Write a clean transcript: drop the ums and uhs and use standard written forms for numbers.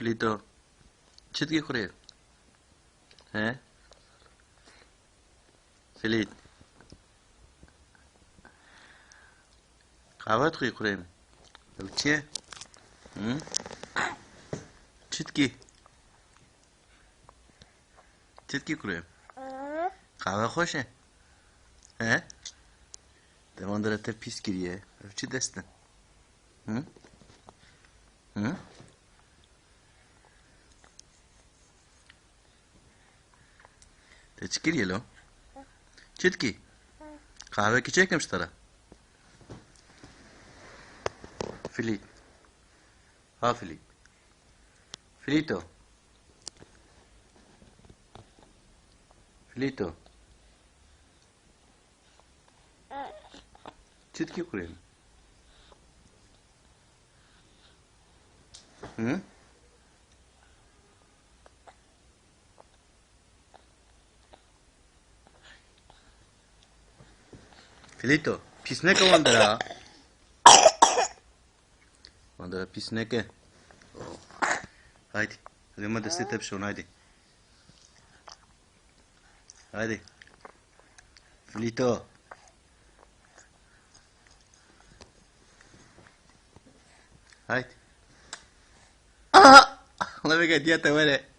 Filito. Çizgi kuruyor. He? Filit. Kahve tuğu kurayım. Ölçüye. Hı? Çizgi. Çizgi kuruyorum. Kahve hoş he? He? Demandır te pis giriyor. Ölçü destin. Hı? Hı? Te çıkır lo. Çizgi. Kahve içecekmiş tara. Filit. Ha Filit. Filito. Filito. Çizgi kuruyorum. Hı? Filito. Pisneke vandara. Vandara pisneke. Haydi. Rima deste tepşon haydi. Haydi. Filito. Haydi. Ah! Ona be que tía te muere.